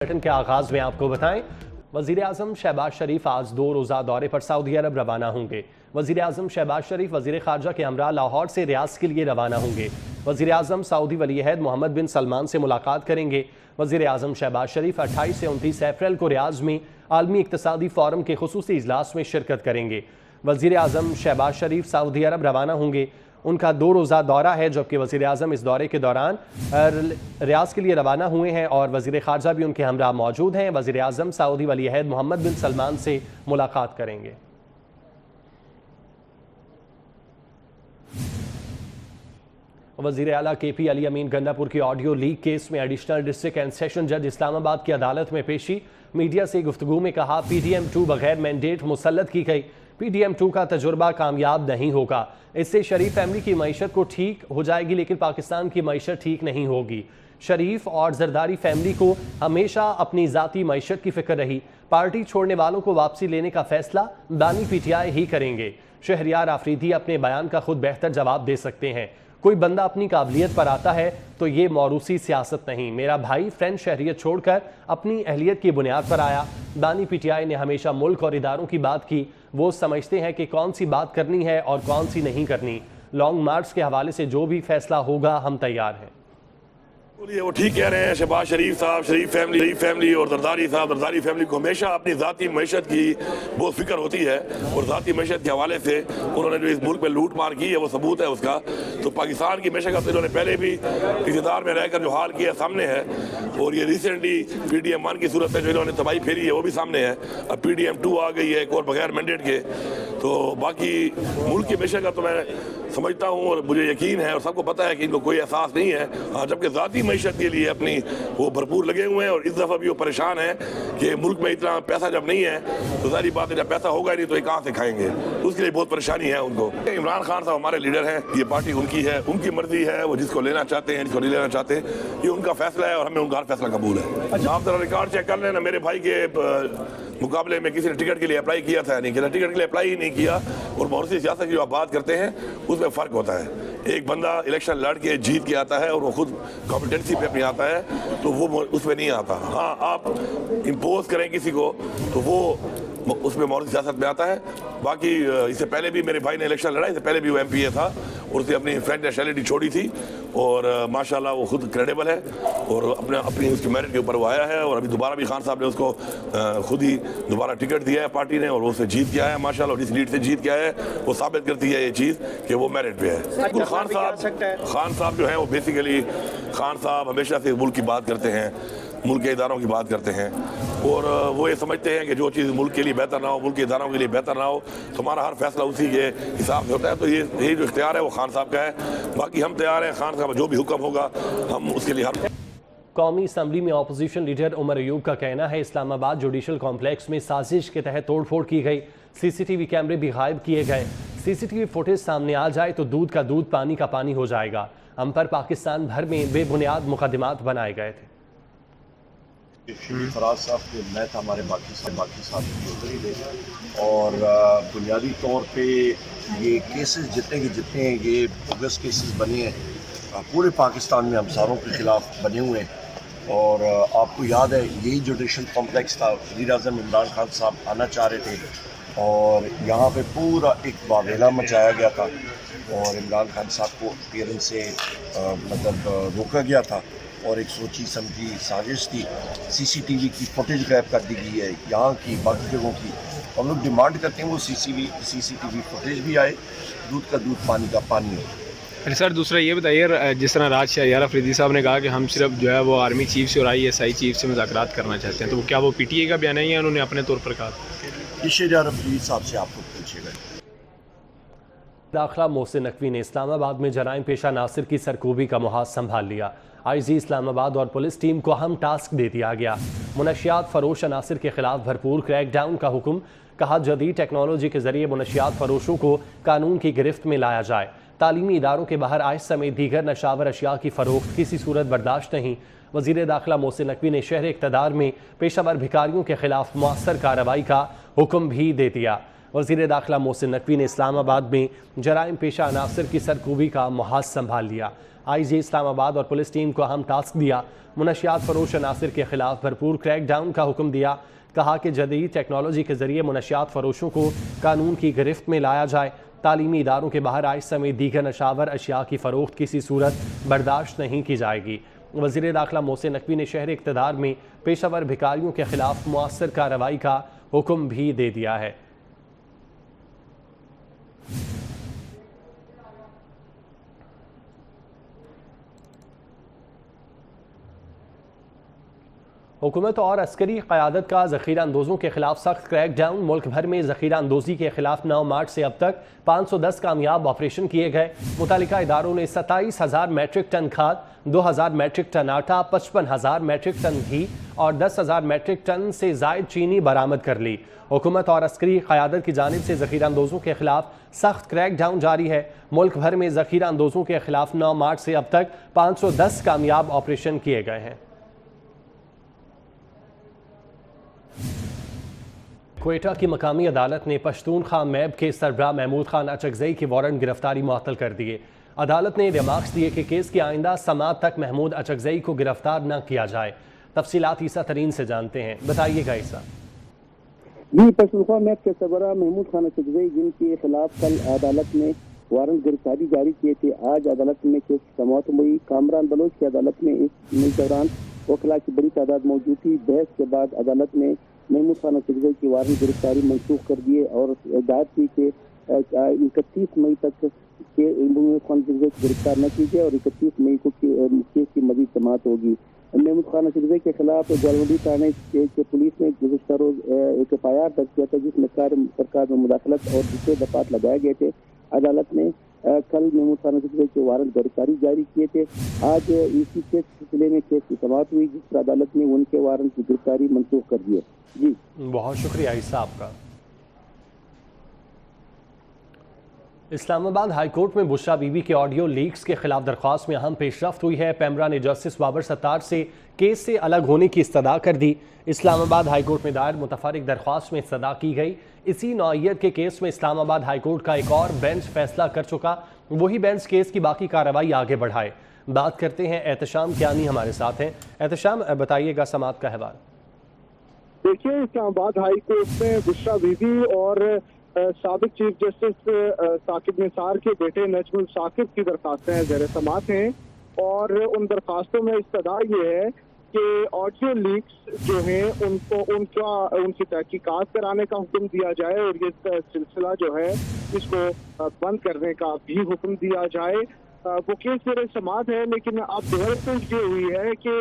Bulletin के आगाज में आपको बताएं, वजीर आजम शहबाज शरीफ आज 2 रोज़ा दौरे पर सऊदी अरब रवाना होंगे। वजीर आजम शहबाज शरीफ वजीर खारजा के हमरा लाहौर से रियाज के लिए रवाना होंगे। वजीर आजम सऊदी वली-ए-अहद मोहम्मद बिन सलमान से मुलाकात करेंगे। वजीर आजम शहबाज शरीफ 28 से 29 अप्रैल को रियाज में आलमी इक्तिसादी फोरम के खुसूसी इजलास में शिरकत करेंगे। वजीर आजम शहबाज शरीफ सऊदी अरब रवाना होंगे। उनका 2 रोज़ा दौरा है, जबकि वज़ीर आज़म इस दौरे के दौरान रियाज के लिए रवाना हुए हैं और वज़ीर ख़ारजा भी उनके हमरा मौजूद हैं। वज़ीर आज़म सऊदी वली-ए-अहद मोहम्मद बिन सलमान से मुलाकात करेंगे। वज़ीर आला KP अली अमीन गंडापुर की ऑडियो लीक केस में एडिशनल डिस्ट्रिक्ट एंड सेशन जज इस्लामाबाद की अदालत में पेशी। मीडिया से गुफ्तगू में कहा, PDM2 बगैर मैंडेट मुसल्लत की गई। PDM2 का तजुर्बा कामयाब नहीं होगा। इससे शरीफ फैमिली की मईशत को ठीक हो जाएगी, लेकिन पाकिस्तान की मईशत ठीक नहीं होगी। शरीफ और जरदारी फैमिली को हमेशा अपनी ज़ाती मईशत की फिक्र रही। पार्टी छोड़ने वालों को वापसी लेने का फैसला बानी PTI ही करेंगे। शहरियार आफरीदी अपने बयान का खुद बेहतर जवाब दे सकते हैं। कोई बंदा अपनी काबिलियत पर आता है तो ये मौरूसी सियासत नहीं। मेरा भाई फ्रेंच शहरियत छोड़कर अपनी अहलियत की बुनियाद पर आया। बानी PTI ने हमेशा मुल्क और इदारों की बात की। वो समझते हैं कि कौन सी बात करनी है और कौन सी नहीं करनी। लॉन्ग मार्च के हवाले से जो भी फैसला होगा हम तैयार हैं। वो ठीक कह रहे हैं। शहबाज शरीफ साहब, शरीफ फैमिली और जरदारी साहब, जरदारी फैमिली को हमेशा अपनी ज़ाती मईशत की बहुत फिक्र होती है और ज़ाती मईशत के हवाले से उन्होंने जो इस मुल्क में लूट मार की है वो सबूत है उसका। तो पाकिस्तान की मईशत का तो इन्होंने पहले भी इक़्तिदार में रहकर जो हाल किया सामने है, और ये रिसेंटली PDM1 की सूरत में जो इन्होंने तबाही फेरी है वो भी सामने है। अब PDM2 आ गई है एक और बगैर मैंडेट के। तो बाकी मुल्क की मईशत का तो मैं समझता हूँ और मुझे यकीन है और सबको पता है कि इनको कोई एहसास नहीं है। हाँ, जबकि ज़ाती मईशत के लिए अपनी वो भरपूर लगे हुए हैं और इस दफ़ा भी वो परेशान है कि मुल्क में इतना पैसा जब नहीं है तो सारी बात है, जब पैसा होगा नहीं तो ये कहाँ से खाएंगे। तो उसके लिए बहुत परेशानी है उनको। इमरान खान साहब हमारे लीडर हैं, ये पार्टी उनकी है, उनकी मर्जी है, वो जिसको लेना चाहते हैं जिसको नहीं लेना चाहते, ये उनका फैसला है और हमें उनका हर फैसला कबूल है। आप जरा रिकॉर्ड चेक कर लेना, मेरे भाई के मुकाबले में किसी ने टिकट के लिए अप्लाई किया था नहीं किया, टिकट के लिए अप्लाई ही नहीं किया। और मौरूसी सियासत की जो आप बात करते हैं उसमें फ़र्क होता है। एक बंदा इलेक्शन लड़ के जीत के आता है और वो खुद कॉम्पिटेंसी पे अपनी आता है तो वो उसमें नहीं आता। हाँ, आप इम्पोज करें किसी को तो वो उसमें मौरूसी सियासत में आता है। बाकी इससे पहले भी मेरे भाई ने इलेक्शन लड़ा, इससे पहले भी वो MPA था और उसने अपनी फ्रेंच नेशनलिटी छोड़ी थी और माशाल्लाह वो खुद क्रेडिबल है और अपनी उसकी मेरिट के ऊपर वो आया है। और अभी दोबारा भी खान साहब ने उसको खुद ही दोबारा टिकट दिया है पार्टी ने और वो उससे जीत के आया है माशाल्लाह। और जिस लीड से जीत के आया है वो साबित करती है ये चीज़ कि वो मेरिट पे है। खान साहब जो है वो बेसिकली खान साहब हमेशा से मुल्क की बात करते हैं, मुल्क के इदारों की बात करते हैं और वो ये समझते हैं कि जो चीज़ मुल्क के लिए बेहतर ना हो, मुल्क के इदारों के लिए बेहतर ना हो, तो हमारा हर फैसला उसी के हिसाब से होता है। तो ये जो इख्तियार है वो खान साहब का है। बाकी हम तैयार हैं, खान साहब जो भी हुक्म होगा हम उसके लिए हर। कौमी असम्बली में अपोजिशन लीडर उमर अयूब का कहना है, इस्लामाबाद जुडिशल कॉम्प्लेक्स में साजिश के तहत तोड़फोड़ की गई। CCTV कैमरे भी गायब किए गए। CCTV फुटेज सामने आ जाए तो दूध का दूध पानी का पानी हो जाएगा। हम पर पाकिस्तान भर में बेबुनियाद मुकदमात बनाए गए थे। फराज साहब के मैं था, हमारे बाकी साथी उधर ही थे और बुनियादी तौर पे ये केसेस जितने के जितने ये बोगस केसेस बने हैं पूरे पाकिस्तान में हमसारों के खिलाफ बने हुए हैं। और आपको याद है यही जुडिशल कॉम्प्लेक्स था, वज़ीर आज़म इमरान खान साहब आना चाह रहे थे और यहाँ पे पूरा एक वावेला मचाया गया था और इमरान खान साहब को अपीयरेंस से रोका गया था और एक सोची समझी साजिश थी। CCTV की फुटेज गायब कर दी गई है, यहाँ की बाकी जगहों की। हम लोग डिमांड करते हैं वो CCTV फुटेज भी आए, दूध का दूध पानी का पानी हो। फिर सर दूसरा ये बताइए, जिस तरह राज शहरियार अफरीदी साहब ने कहा कि हम सिर्फ जो है वो आर्मी चीफ से और ISI चीफ से मुज़ाकरात करना चाहते हैं, तो क्या वो PTA का बयान है या उन्होंने अपने तौर पर कहा? ये शहरियार अफरीदी साहब से आपको पूछेगा। दाखिला मोहसिन नकवी ने इस्लामाबाद में जराइम पेशा नासिर की सरकूबी का मुहाज संभाल लिया। IG इस्लामाबाद और पुलिस टीम को अहम टास्क दे दिया गया। मुनशियात फरोश नासिर के खिलाफ भरपूर क्रैकडाउन का हुक्म। कहा, जदीद टेक्नोलॉजी के जरिए मुनशियात फरोशों को कानून की गिरफ्त में लाया जाए। तालीमी इदारों के बाहर आइस समेत दीगर नशावर अशिया की फ़रोख्त किसी सूरत बर्दाश्त नहीं। वज़ीर दाखिला मोहसिन नकवी ने शहर इक़्तिदार में पेशावर भिखारियों के खिलाफ मुअस्सर कार्रवाई का हुक्म भी दे दिया। वज़ीर दाखिला मोहसिन नकवी ने इस्लामाबाद में जराइम पेशा अनासर की सरकूबी का मुहाज संभाल लिया। IG इस्लामाबाद और पुलिस टीम को अहम टास्क दिया। मुनशियात फरोश अनासिर के खिलाफ भरपूर क्रैक डाउन का हुक्म दिया। कहा कि जदीद टेक्नोलॉजी के जरिए मुनशियात फरोशों को कानून की गिरफ्त में लाया जाए। तालीमी इदारों के बाहर आइस समेत दीगर नशावर अशिया की फ़रोख्त किसी सूरत बर्दाश्त नहीं की जाएगी। वज़ीर दाखिला मोहसिन नकवी ने शहर इक़्तिदार में पेशावर भिखारियों के खिलाफ मुअस्सर कार्रवाई का हुक्म भी दे दिया है। हुकूमत और अस्करी क़यादत का ज़ख़ीरा अंदोज़ों के खिलाफ सख्त क्रैक डाउन। मुल्क भर में ज़ख़ीरा अंदोज़ी के खिलाफ 9 मार्च से अब तक 510 कामयाब ऑपरेशन किए गए। मुतालिका इदारों ने 27,000 मैट्रिक टन खाद, 2,000 मैट्रिक टन आटा, 55,000 मैट्रिक टन घी और 10,000 मैट्रिक टन से ज़ायद चीनी बरामद कर ली। हुकूमत और अस्करी क़यादत की जानिब से ज़ख़ीरा अंदोज़ों के खिलाफ सख्त क्रैक डाउन जारी है। मुल्क भर में ज़ख़ीरा अंदोज़ों के खिलाफ 9 मार्च से अब तक 510 कामयाब ऑपरेशन किए गए हैं। क्वेटा की मकामी अदालत ने पश्तूनख्वा मैब के सरबराह महमूद खान अचकज़ई की वारंट गिरफ्तारी मुअत्तल कर दिए। अदालत ने रिमार्क्स दिए कि केस की आइंदा समाअत तक महमूद अचकज़ई को गिरफ्तार न किया जाए। तफसीलात ईसा तरीन से जानते हैं, बताइएगा ईसा। जी, पश्तूनख्वा मैब के सरबराह महमूद खान अचकज़ई जिनके खिलाफ कल अदालत ने वारंट गिरफ्तारी जारी किए थे, आज अदालत में केस की समाअत हुई। कामरान बलोच की अदालत में इस दौरान वकला की बड़ी तादाद मौजूद थी। बहस के बाद अदालत ने महमूद खान अचकज़ई की वारंट गिरफ्तारी मनसूख कर दिए और हिदायत की कि 31 मई तक के महमूद खान अचकज़ई को गिरफ्तार न की जाए और 31 मई को केस की मज़ीद समाअत होगी। महमूद खान अचकज़ई के खिलाफ ग्वालवंडी थाने के पुलिस ने गुज़श्ता रोज एक FIR दर्ज किया था जिसमें सरकार में मुदाखलत और दूसरे दफात लगाए गए थे। अदालत ने कल महमूद खान अचकज़ई के वारंट गिरफ्तारी जारी किए थे। आज इसी केस सिलसिले में केस की समाअत हुई जिस पर अदालत ने उनके वारंट की गिरफ्तारी मनसूख कर दी है। जी, बहुत शुक्रिया ईसा आपका। इस्लामाबाद हाई कोर्ट में बुशरा बीबी के ऑडियो लीक्स के खिलाफ दरख्वास्त में अहम पेशरफ्त हुई है। पैमरा ने जस्टिस बाबर सत्तार से केस से अलग होने की इस्तदा कर दी। इस्लामाबाद हाई कोर्ट में दायर मुतफरिक दरख्वास्त में इस्तदा की गई। इसी नौइयत के केस में इस्लामाबाद हाई कोर्ट का एक और बेंच फैसला कर चुका। वही बेंच केस की बाकी कार्रवाई आगे बढ़ाए। बात करते हैं एहतशाम कियानी हमारे साथ हैं। एहतशाम, बताइएगा समाअत का अहवाल। देखिए, इस्लामाबाद हाई कोर्ट में बुशरा बीबी और साबिक चीफ जस्टिस साकिब निसार के बेटे नजमुल साकिब की दरखास्तें ज़ेर समाअत हैं और उन दरखास्तों में इस्तदा ये है कि ऑडियो लीक्स जो हैं उनकी तहकीकात कराने का हुक्म दिया जाए और ये सिलसिला जो है इसको बंद करने का भी हुक्म दिया जाए। वो केस ज़ेर समाअत है, लेकिन अब डेवलपमेंट ये हुई है कि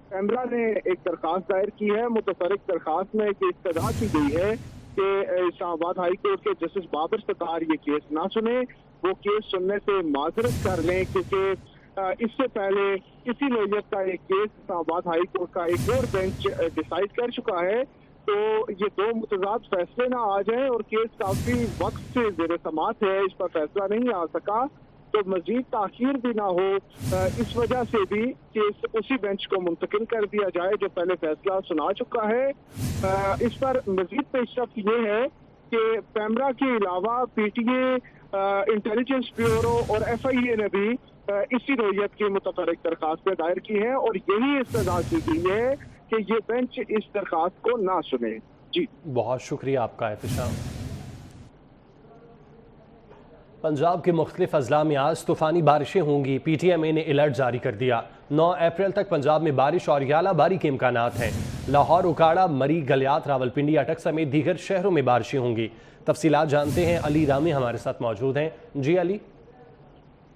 पैमरा ने एक दरखास्त दायर की है। मुतफरिक दरखास्त में एक इस्तदा की गई है कि इस्लामाबाद हाई कोर्ट के जस्टिस बाबर सत्तार ये केस ना सुने, वो केस सुनने से माजरत कर लें, क्योंकि इससे पहले इसी नौइयत का एक केस इस्लामाबाद हाई कोर्ट का एक और बेंच डिसाइड कर चुका है। तो ये दो मुतजाद फैसले ना आ जाएं और केस काफी वक्त से ज़ेर समाअत है, इस पर फैसला नहीं आ सका, तो मजीद ताखीर भी ना हो, इस वजह से भी केस उसी बेंच को मुंतकिल कर दिया जाए जो पहले फैसला सुना चुका है। इस पर मजीद पेशरफ्त ये है कि पैमरा के अलावा PTA, इंटेलिजेंस ब्यूरो और FIA ने भी इसी नौइयत की मुतफरिक दरखास्तें दायर की हैं और यही इस्तदा की गई है कि ये बेंच इस दरखास्त को ना सुने। जी, बहुत शुक्रिया आपका एहतशाम। पंजाब के मुख्तलिफ अजला में आज तूफ़ानी बारिशें होंगी। PTMA ने अलर्ट जारी कर दिया। 9 अप्रैल तक पंजाब में बारिश और यालाबारी के इम्कानात हैं। लाहौर, उकाड़ा, मरी, गलियात, रावलपिंडी, अटक समेत दीगर शहरों में बारिशें होंगी। तफसीलात जानते हैं, अली रामी हमारे साथ मौजूद हैं। जी अली।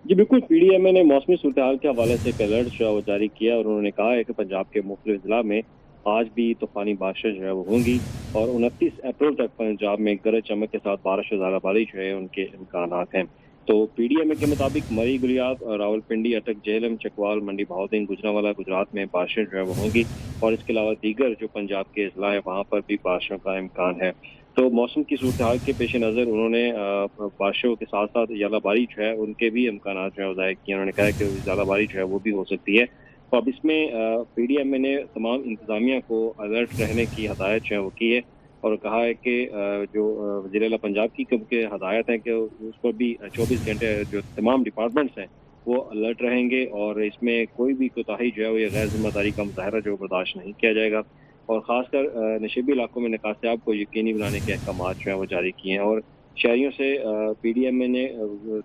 जी बिल्कुल, PDMA ने मौसमी सूरत हाल के हवाले से एक अलर्ट जो है वो जारी किया और उन्होंने कहा है कि पंजाब के मुख्तलिफ जिला में आज भी तूफ़ानी बारिशें जो है वो होंगी और 29 अप्रैल तक पंजाब में गरज चमक के साथ बारिश और ज़्यादाबारी जो है उनके इम्कानात हैं। तो PDMA के मुताबिक मरी, गुलियात, रावलपिंडी, अटक, जेहलम, चकवाल, मंडी बहाउद्दीन, गुजरांवाला गुजरात में बारिशें जो है वो होंगी और इसके अलावा दीगर जो पंजाब के अजला है वहाँ पर भी बारिशों का इम्कान है। तो मौसम की सूरत हाल के पेश नज़र उन्होंने बारिशों के साथ साथ यालाबारी जो है उनके भी इम्कान जो है ज़ाहिर किए। उन्होंने कहा कि यालाबारी जो है वो भी हो सकती है। तो अब इसमें PDMA ने तमाम इंतज़ामिया को अलर्ट रहने की हदायत जो है वो की है और कहा है कि जो वज़ीर आला पंजाब की क्योंकि हदायत है कि उस पर भी 24 घंटे जो तमाम डिपार्टमेंट्स हैं وہ الرٹ رہیں گے اور اس میں کوئی بھی کوتاہی جو ہے وہ یہ غیر ذمہ داری کا مظاہرہ جو برداشت نہیں کیا جائے گا، اور خاص کر نشیبی علاقوں میں نکاسیاب کو یقینی بنانے کے احکامات جو ہیں وہ جاری کیے ہیں، اور شہریوں سے پی ڈی ایم اے نے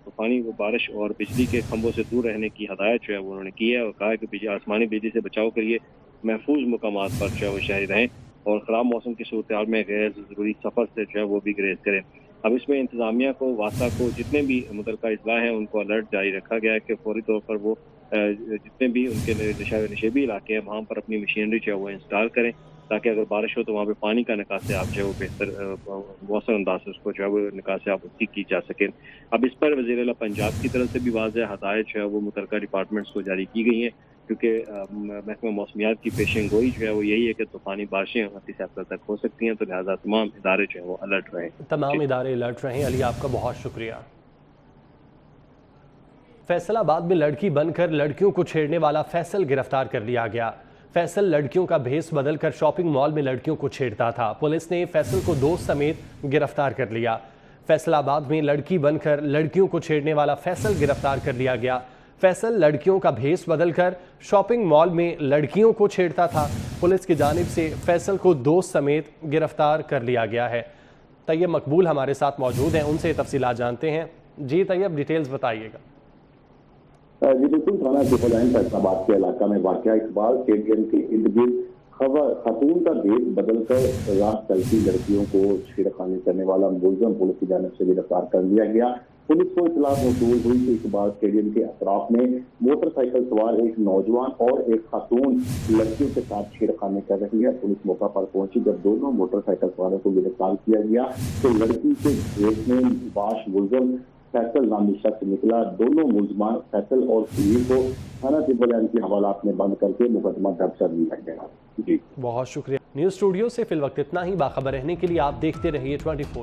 طوفانی بارش اور بجلی کے کھمبوں سے دور رہنے کی ہدایت جو ہے وہ انہوں نے کی ہے، اور کہا ہے کہ آسمانی بجلی سے بچاؤ کے لیے محفوظ مقامات پر جو ہے وہ شہری رہیں اور خراب موسم کی صورتحال میں غیر ضروری سفر سے جو ہے وہ بھی گریز کریں۔ اب اس میں انتظامیہ کو، واسطہ کو، جتنے بھی متعلقہ اضلاع ہیں ان کو الرٹ جاری رکھا گیا ہے کہ فوری طور پر وہ جتنے بھی ان کے نشیبی علاقے ہیں وہاں پر اپنی مشینری جو ہے وہ انسٹال کریں، تاکہ اگر بارش ہو تو وہاں پہ پانی کا نکاسیاب جو ہے وہ بہتر مؤثر انداز سے اس کو جو ہے وہ نکاسیاب کی جا سکے۔ اب اس پر وزیر اعلیٰ پنجاب کی طرف سے بھی واضح ہدایت جو ہے وہ متعلقہ ڈپارٹمنٹس کو جاری کی گئی ہیں، کیونکہ محکمہ موسمیات کی پیشن گوئی جو ہے وہ یہی ہے کہ طوفانی بارشیں 29 اپریل تک ہو سکتی ہیں، تو لہٰذا تمام ادارے جو ہیں وہ الرٹ رہیں۔ تمام ادارے الرٹ رہیں۔ علی آپ کا بہت شکریہ۔ فیصل آباد میں لڑکی بن کر لڑکیوں کو چھیڑنے والا فیصل گرفتار کر لیا گیا۔ فیصل لڑکیوں کا بھیس بدل کر شاپنگ مال میں لڑکیوں کو چھیڑتا تھا۔ پولیس نے فیصل کو دوست سمیت گرفتار کر لیا۔ فیصل آباد میں لڑکی بن کر لڑکیوں کو چھیڑنے والا فیصل گرفتار کر لیا گیا۔ فیصل لڑکیوں کا بھیس بدل کر شاپنگ مال میں لڑکیوں کو چھیڑتا تھا۔ پولیس کی جانب سے فیصل کو دوست سمیت گرفتار کر لیا گیا ہے۔ طیب مقبول ہمارے ساتھ موجود ہیں، ان سے تفصیلات جانتے ہیں۔ جی طیب، ڈیٹیلز بتائیے گا۔ جی بالکل، تھانہ فیصل آباد کے علاقہ میں واقع اقبال اسٹیڈیم کے ارد گرد خاتون کا بھیس بدل کر راہ چلتی لڑکیوں کو چھیڑخانی کرنے والا ملزم پولیس کی جانب سے گرفتار کر لیا گیا۔ پولیس کو اطلاع موصول ہوئی کہ اقبال اسٹیڈیم کے اطراف میں موٹر سائیکل سوار ایک نوجوان اور ایک خاتون لڑکیوں کے ساتھ چھیڑخانی کر رہی ہے۔ پولیس موقع پر پہنچی، جب دونوں موٹر سائیکل سواروں کو گرفتار کیا گیا تو لڑکی کے بھیس میں باش ملزم فیصل نامی شخص نکلا۔ دونوں ملزمان فیصل اور سمیر کو تھانہ سپول کے حوالات میں بند کر کے مقدمہ درج کر لیا گیا۔ جی بہت شکریہ۔ نیوز اسٹوڈیو سے فی الوقت اتنا ہی۔ باخبر رہنے کے لیے آپ دیکھتے رہیے 24۔